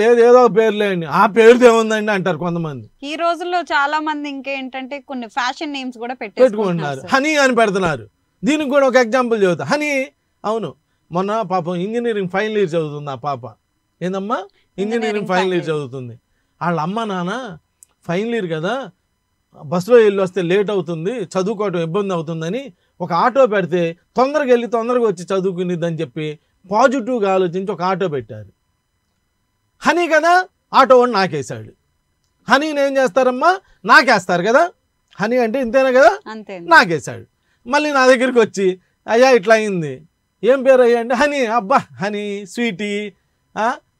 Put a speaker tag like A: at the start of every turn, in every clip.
A: లేదు ఏదో పేర్లేండి, ఆ పేరుతో ఏముందండి అంటారు కొంతమంది.
B: ఈ రోజుల్లో చాలా మంది ఇంకేంటంటే కొన్ని ఫ్యాషన్ నేమ్స్ కూడా
A: పెట్టుకుంటున్నారు, హనీ అని పెడుతున్నారు. దీనికి కూడా ఒక ఎగ్జాంపుల్ చెబుతా. హనీ, అవును, మొన్న పాపం ఇంజనీరింగ్ ఫైనల్ ఇయర్ చదువుతుంది ఆ పాప. ఏందమ్మా? ఇంజనీరింగ్ ఫైనల్ ఇయర్ చదువుతుంది. వాళ్ళ అమ్మ నాన్న ఫైనల్ ఇయర్ కదా, బస్సులో వెళ్ళి వస్తే లేట్ అవుతుంది, చదువుకోవటం ఇబ్బంది అవుతుందని ఒక ఆటో పెడితే తొందరగా వెళ్ళి తొందరగా వచ్చి చదువుకునిద్దని చెప్పి పాజిటివ్గా ఆలోచించి ఒక ఆటో పెట్టారు. హనీ కదా, ఆటో వాడు నాకేశాడు. హనీని ఏం చేస్తారమ్మా? నాకేస్తారు కదా, హనీ అంటే ఇంతేనా కదా, నాకేశాడు. మళ్ళీ నా దగ్గరికి వచ్చి అయ్యా ఇట్లా అయింది, ఏం పేరు అయ్యా అంటే హనీ. అబ్బా, హనీ, స్వీటీ,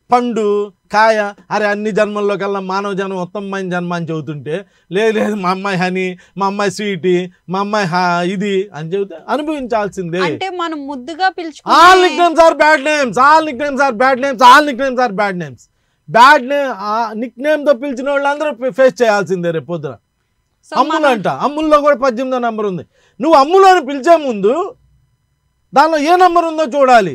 A: పండు, కాయ, అరే అన్ని జన్మల్లో కల్లా మానవ జన్మ ఉత్తమమైన జన్మ అని చెబుతుంటే లేదు మా అమ్మాయి హనీ, మా అమ్మాయి స్వీటీ, మా అమ్మాయి ఇది అని చెబితే అనుభవించాల్సిందే.
B: అంటే మనం ముద్దుగా
A: all nick names are bad names, all nick names are bad names, all nick names are bad names. Bad name nick నేమ్తో పిలిచిన వాళ్ళందరూ ఫేస్ చేయాల్సిందే రేపు పొద్దున. అమ్ములు అంట, అమ్ముల్లో కూడా 18వ నంబర్ ఉంది. నువ్వు అమ్ములు అని పిలిచే ముందు దానిలో ఏ నంబర్ ఉందో చూడాలి,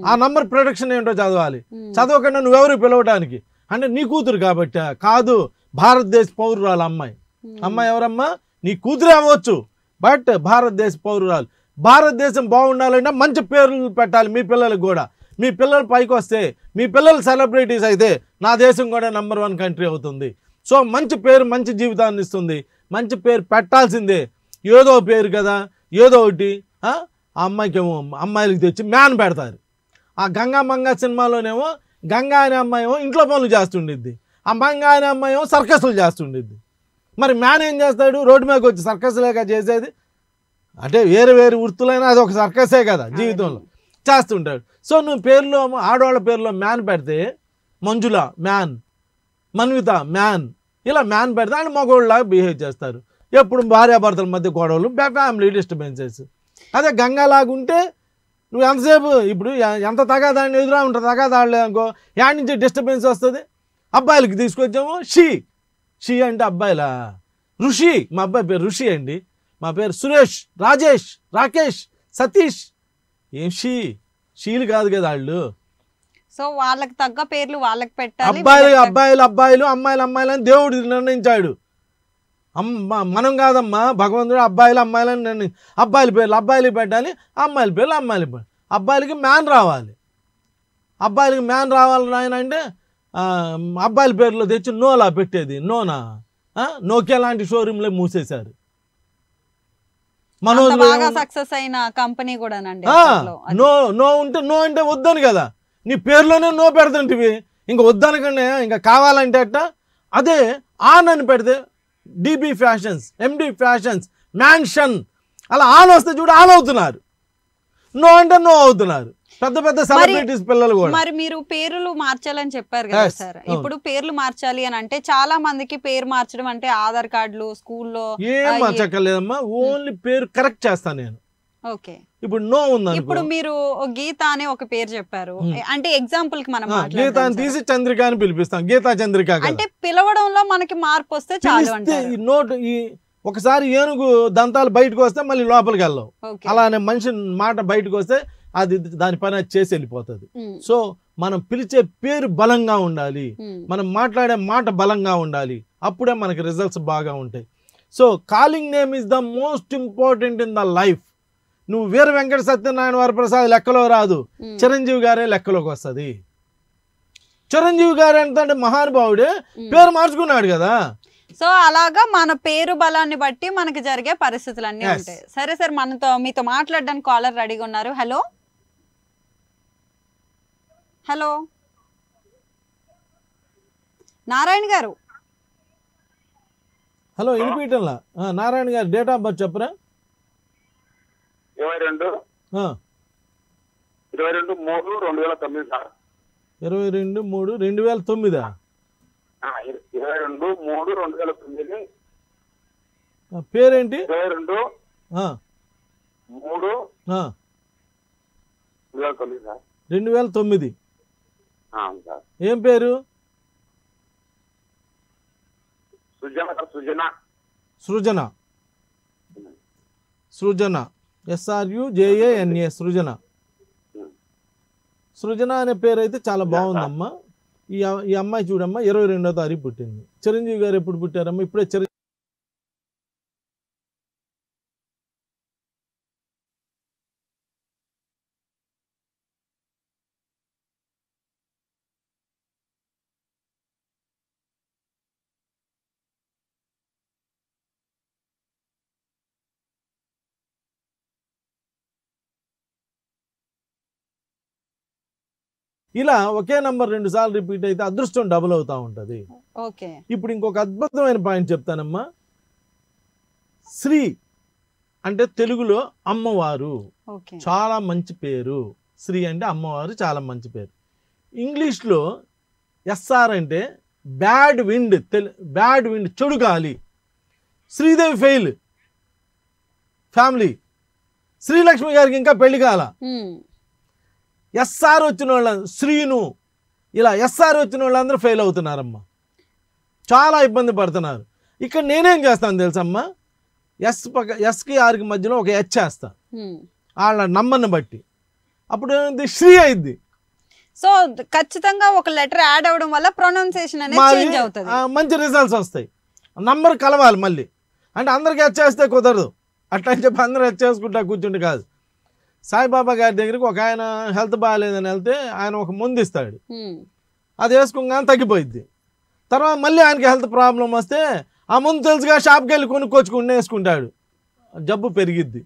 A: ఆ నంబర్ ప్రొడక్షన్ ఏంటో చదవాలి. చదవకుండా నువ్వెవరు పిలవడానికి అంటే నీ కూతురు కాబట్టి కాదు, భారతదేశ పౌరురాలు అమ్మాయి. అమ్మాయి ఎవరమ్మా? నీ కూతురే అవ్వచ్చు, బట్ భారతదేశ పౌరురాలు. భారతదేశం బాగుండాలంటే మంచి పేర్లు పెట్టాలి మీ పిల్లలకు కూడా. మీ పిల్లలు పైకి వస్తే, మీ పిల్లలు సెలబ్రిటీస్ అయితే నా దేశం కూడా నంబర్ 1 కంట్రీ అవుతుంది. సో మంచి పేరు మంచి జీవితాన్ని ఇస్తుంది, మంచి పేరు పెట్టాల్సిందే. ఏదో పేరు కదా, ఏదో ఒకటి ఆ అమ్మాయికి ఏమో అమ్మాయిలకి తెచ్చి మ్యాన్ పెడతారు. ఆ గంగా మంగా సినిమాలోనేమో గంగా అనే అమ్మాయి ఏమో ఇంట్లో పనులు చేస్తుండిద్ది, ఆ మంగా అనే అమ్మాయి ఏమో సర్కస్లు చేస్తుండిద్ది. మరి మ్యాన్ ఏం చేస్తాడు? రోడ్డు మీదకి వచ్చి సర్కస్లేక చేసేది, అంటే వేరు వేరు వృత్తులైనా అది ఒక సర్కసే కదా జీవితంలో చేస్తుంటాడు. సో నువ్వు పేర్లో ఆడవాళ్ళ పేర్లో మ్యాన్ పెడితే మంజుల మ్యాన్, మన్విత మ్యాన్, ఇలా మ్యాన్ పెడితే అంటే మగోళ్ళలాగా బిహేవ్ చేస్తారు. ఎప్పుడు భార్యాభర్తల మధ్య గొడవలు, ఫ్యామిలీ డిస్టర్బెన్సెస్. అదే గంగాలాగుంటే నువ్వు ఎంతసేపు ఇప్పుడు ఎంత తగాదాన్ని ఎదురా ఉంటుంది, తగాదాడలేదు అనుకో యాడ్ నుంచి డిస్టర్బెన్స్ వస్తుంది. అబ్బాయిలకి తీసుకొచ్చాము షీ అంటే అబ్బాయిలా, ఋషి, మా అబ్బాయి పేరు ఋషి అండి, మా పేరు సురేష్, రాజేష్, రాకేష్, సతీష్. ఏం షీలు కాదు కదా వాళ్ళు.
B: సో వాళ్ళకి తగ్గ పేర్లు వాళ్ళకి పెట్టాలి.
A: అబ్బాయిలు అమ్మాయిలు అని దేవుడు నిర్ణయించాడు. మనం కాదమ్మా, భగవంతుడు అమ్మాయిలని అబ్బాయిల పేర్లు అబ్బాయిలకి పెట్టాలి, అమ్మాయిల పేర్లు అమ్మాయిలకి పెట్టాలి. అబ్బాయిలకి మ్యాన్ రావాలి, అబ్బాయిలకి మ్యాన్ రావాలి ఆయన అంటే అబ్బాయిల పేర్లో తెచ్చి నోలా పెట్టేది. నోకియా లాంటి షోరూమ్లే మూసేశారు.
B: బాగా సక్సెస్ అయిన కంపెనీ కూడా
A: నో అంటే వద్దని కదా, నీ పేర్లోనే నో పెడుతుంటివి, ఇంకా వద్దనకండి ఇంకా కావాలంటే అట్ట. అదే ఆన్ అని పెడితే డిబి ఫ్యాషన్స్, ఎండి ఫ్యాషన్స్, మ్యాన్షన్, అలా ఆన్ వస్తే చూడు ఆన్ అవుతున్నారు, నో అంటే నో అవుతున్నారు పెద్ద పెద్ద సెలబ్రిటీస్ పిల్లలు కూడా.
B: మరి మీరు పేర్లు మార్చాలని చెప్పారు కదా సార్, ఇప్పుడు పేర్లు మార్చాలి అని అంటే చాలా మందికి పేరు మార్చడం అంటే ఆధార్ కార్డులు స్కూల్లో
A: ఏం మార్చక్కర్లేదమ్మా, ఓన్లీ పేరు కరెక్ట్ చేస్తాను నేను.
B: ఓకే,
A: ఇప్పుడు నో ఉంది.
B: ఇప్పుడు మీరు గీత అనే ఒక పేరు చెప్పారు, అంటే ఎగ్జాంపుల్ కి మనం
A: గీత తీసి చంద్రిక అని పిలిపిస్తాం, గీతా చంద్రిక.
B: అంటే పిలవడంలో మనకి మార్పు వస్తే చాలు అంటారు.
A: నోట్ ఒకసారి ఏనుగు దంతాలు బయటకు వస్తే మళ్ళీ లోపలికి వెళ్ళవు, అలానే మనిషి మాట బయటకు వస్తే అది దాని పని అది చేసి వెళ్ళిపోతుంది. సో మనం పిలిచే పేరు బలంగా ఉండాలి, మనం మాట్లాడే మాట బలంగా ఉండాలి, అప్పుడే మనకి రిజల్ట్స్ బాగా ఉంటాయి. So calling name is the most important in the life. నువ్వు వీర వెంకట సత్యనారాయణ వరప్రసాద్ లెక్కలో రాదు, చిరంజీవి గారే లెక్కలోకి వస్తుంది. చిరంజీవి గారు అంటే మహానుభావుడే, పేరు మార్చుకున్నాడు కదా.
B: సో అలాగా మన పేరు బలాన్ని బట్టి మనకి జరిగే పరిస్థితులు అన్నీ ఉంటాయి. సరే సార్, మీతో మాట్లాడడానికి కాలర్ రెడీగా ఉన్నారు. హలో నారాయణ గారు.
A: హలో వినిపించలా? నారాయణ గారు డేట్ ఆఫ్ బర్త్ చెప్పరా?
C: 22/3/2009 సార్.
A: 22/3/2009.
C: 22/3/2009.
A: పేరేంటి?
C: 22/3/2009 సార్.
A: 2009.
C: సార్.
A: ఏం పేరు? సృజన. SRUJANA. సృజన అనే పేరు అయితే చాలా బాగుందమ్మా. ఈ అమ్మాయి చూడమ్మా 22వ తారీఖు పుట్టింది. చిరంజీవి గారు ఎప్పుడు పుట్టారమ్మా? ఇప్పుడే ఇలా ఒకే నంబర్ 2 సార్లు రిపీట్ అయితే అదృష్టం డబుల్ అవుతా ఉంటుంది.
B: ఓకే.
A: ఇప్పుడు ఇంకొక అద్భుతమైన పాయింట్ చెప్తానమ్మా. శ్రీ అంటే తెలుగులో అమ్మవారు,
B: ఓకే.
A: చాలా మంచి పేరు. శ్రీ అంటే అమ్మవారు, చాలా మంచి పేరు. ఇంగ్లీష్లో ఎస్ఆర్ అంటే బ్యాడ్ విండ్, చెడు గాలి. Sridevi fail family. శ్రీలక్ష్మి గారికి ఇంకా పెళ్లి కాల. ఎస్ఆర్ వచ్చిన వాళ్ళ శ్రీను, ఇలా ఎస్ఆర్ వచ్చిన వాళ్ళందరూ ఫెయిల్ అవుతున్నారమ్మా, చాలా ఇబ్బంది పడుతున్నారు. ఇక్కడ నేనేం చేస్తాను తెలుసమ్మా, ఎస్కి ఆర్కి మధ్యలో ఒక హెచ్ వేస్తా వాళ్ళ నంబర్ని బట్టి. అప్పుడు శ్రీ అయింది.
B: సో ఖచ్చితంగా ఒక లెటర్ యాడ్ అవడం వల్ల ప్రొనౌన్సియేషన్ అనేది చేంజ్ అవుతుంది,
A: మంచి రిజల్ట్స్ వస్తాయి. నంబర్ కలవాలి మళ్ళీ. అంటే అందరికి హెచ్ వేస్తే కుదరదు, అట్లా అని చెప్పి అందరూ హెచ్ చేసుకుంటా కూర్చుంటే కాదు. సాయిబాబా గారి దగ్గరికి ఒక ఆయన హెల్త్ బాగాలేదని వెళ్తే ఆయన ఒక మందు ఇస్తాడు, అది వేసుకోగానే తగ్గిపోయిద్ది. తర్వాత మళ్ళీ ఆయనకి హెల్త్ ప్రాబ్లం వస్తే ఆ ముందు తెలుసుగా షాప్కి వెళ్ళి కొనుక్కొచ్చుకుని వేసుకుంటాడు, జబ్బు పెరిగిద్ది.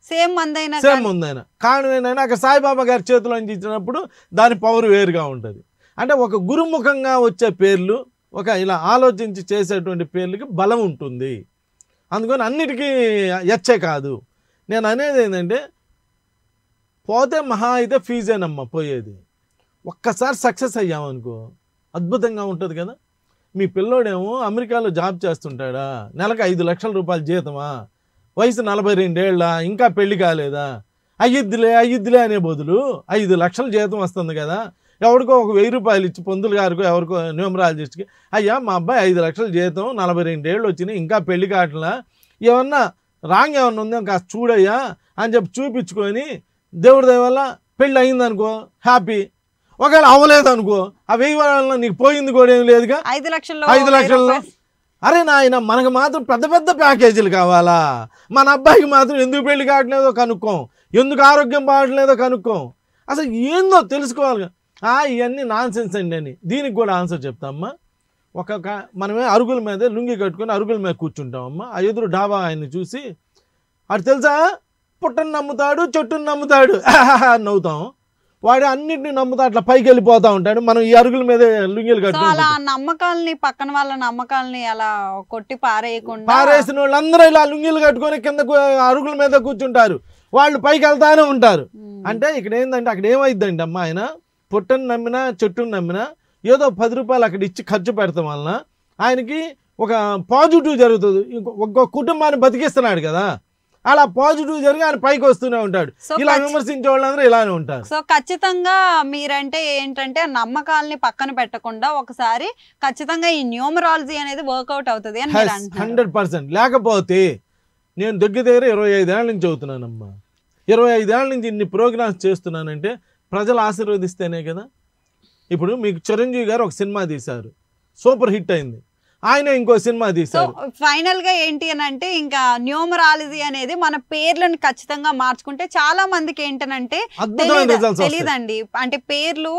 B: సేమ్ మందైనా
A: కారణం ఏంటంటే అక్కడ సాయిబాబా గారి చేతిలో ఇచ్చినప్పుడు దాని పవర్ వేరుగా ఉంటుంది. అంటే ఒక గురుముఖంగా వచ్చే పేర్లు, ఒక ఇలా ఆలోచించి చేసేటువంటి పేర్లకి బలం ఉంటుంది. అందుకని అన్నిటికీ ఎచ్చే కాదు. నేను అనేది ఏంటంటే పోతే మహా అయితే ఫీజేనమ్మా పోయేది. ఒక్కసారి సక్సెస్ అయ్యామనుకో అద్భుతంగా ఉంటుంది కదా. మీ పిల్లోడేమో అమెరికాలో జాబ్ చేస్తుంటాడా, నెలకు 5 లక్షల రూపాయలు జీతమా, వయసు 42 ఏళ్ళ, ఇంకా పెళ్లి కాలేదా, అయ్యిద్దిలే అనే బదులు 5 లక్షల జీతం వస్తుంది కదా, ఎవరికో ఒక 1000 రూపాయలు ఇచ్చి పొందులు గారికో ఎవరికో న్యూమరాలజిస్ట్కి, అయ్యా మా అబ్బాయి 5 లక్షల జీతం 42 ఏళ్ళు వచ్చినాయి ఇంకా పెళ్లి కావట్లా, ఏమన్నా రాంగ్ ఏమన్నా ఉందో కాస్త చూడయ్యా అని చెప్పి చూపించుకొని దేవుడి దయ వల్ల పెళ్ళి అయిందనుకో హ్యాపీ. ఒకవేళ అవ్వలేదు అనుకో ఆ 1000 వల్ల నీకు పోయింది కూడా ఏం లేదుగా,
B: 5 లక్షల్లో.
A: అరే నాయన మనకు మాత్రం పెద్ద పెద్ద ప్యాకేజీలు కావాలా, మన అబ్బాయికి మాత్రం ఎందుకు పెళ్లి కావట్లేదో కనుక్కోం, ఎందుకు ఆరోగ్యం బాగట్లేదో కనుక్కోం, అసలు ఏందో తెలుసుకోవాలి. ఇవన్నీ నాన్ సెన్స్ అండి అని దీనికి కూడా ఆన్సర్ చెప్తామమ్మా. మనమే అరుగుల మీద లుంగి కట్టుకొని అరుగుల మీద కూర్చుంటామమ్మా. ఆ ఎదురు డాబా ఆయన్ని చూసి అటు తెలుసా పుట్టను నమ్ముతాడు చెట్టును నమ్ముతాడు నవ్వుతాం, వాడు అన్నిటిని నమ్ముతా అట్లా పైకి వెళ్ళిపోతా ఉంటాడు. మనం ఈ అరుగుల మీద లుంగిలు
B: కట్టుకుంటాం. నమ్మకాలని పక్కన వాళ్ళ నమ్మకాలని అలా కొట్టి
A: పారేసిన వాళ్ళందరూ ఇలా లుంగిలు కట్టుకొని కింద అరుగుల మీద కూర్చుంటారు, వాళ్ళు పైకి వెళ్తానే ఉంటారు. అంటే ఇక్కడ ఏంటంటే అక్కడ ఏమైందండి అమ్మా, ఆయన పుట్టను నమ్మినా చెట్టును నమ్మినా ఏదో 10 రూపాయలు అక్కడ ఇచ్చి ఖర్చు పెడతాం వలన ఆయనకి ఒక పాజిటివ్ జరుగుతుంది, ఒక కుటుంబాన్ని బతికిస్తున్నాడు కదా, అలా పాజిటివ్ జరిగి ఆయన పైకి వస్తూనే ఉంటాడు. ఇలా విమర్శించే వాళ్ళందరూ ఇలానే ఉంటారు.
B: సో ఖచ్చితంగా మీరంటే ఏంటంటే నమ్మకాలని పక్కన పెట్టకుండా ఒకసారి ఖచ్చితంగా ఈ న్యూమరాలజీ అనేది వర్కౌట్ అవుతుంది అని
A: 100%. లేకపోతే నేను దగ్గర 25 ఏళ్ళ నుంచి అవుతున్నానమ్మా, 25 ఏళ్ళ నుంచి ఇన్ని ప్రోగ్రామ్స్ చేస్తున్నానంటే ప్రజలు ఆశీర్వదిస్తేనే కదా. ఇప్పుడు మీకు చిరంజీవి గారు ఒక సినిమా తీశారు, సూపర్ హిట్ అయింది, ఆయన ఇంకో సినిమా తీశారు.
B: ఫైనల్ గా ఏంటి అని అంటే ఇంకా న్యూమరాలజీ అనేది మన పేర్లను ఖచ్చితంగా మార్చుకుంటే చాలా మందికి ఏంటనంటే తెలియదండి. అంటే పేర్లు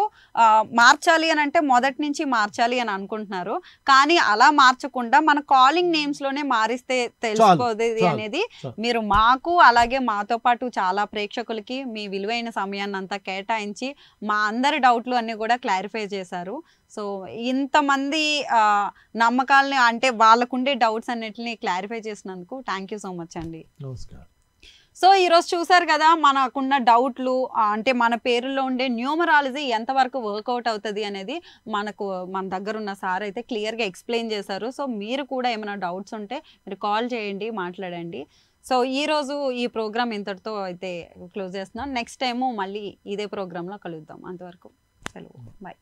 B: మార్చాలి అని అంటే మొదటి నుంచి మార్చాలి అని అనుకుంటున్నారు, కానీ అలా మార్చకుండా మన కాలింగ్ నేమ్స్ లోనే మారిస్తే తెలిసిపోతుంది అనేది మీరు మాకు అలాగే మాతో పాటు చాలా ప్రేక్షకులకి మీ విలువైన సమయాన్ని అంతా కేటాయించి మా అందరి డౌట్లు అన్ని కూడా క్లారిఫై చేశారు. సో ఇంతమంది నమ్మకాలని అంటే వాళ్ళకుండే డౌట్స్ అన్నిటిని క్లారిఫై చేసినందుకు థ్యాంక్ యూ సో మచ్ అండి.
A: నమస్కారం.
B: సో ఈరోజు చూసారు కదా మనకున్న డౌట్లు, అంటే మన పేరులో ఉండే న్యూమరాలజీ ఎంతవరకు వర్కౌట్ అవుతుంది అనేది మన దగ్గర ఉన్న సార్ అయితే క్లియర్గా ఎక్స్ప్లెయిన్ చేశారు. సో మీరు కూడా ఏమైనా డౌట్స్ ఉంటే మీరు కాల్ చేయండి, మాట్లాడండి. సో ఈరోజు ఈ ప్రోగ్రామ్ ఇంతటితో అయితే క్లోజ్ చేస్తున్నాం. నెక్స్ట్ టైము మళ్ళీ ఇదే ప్రోగ్రాంలో కలుద్దాం. అంతవరకు సెలవు, బాయ్.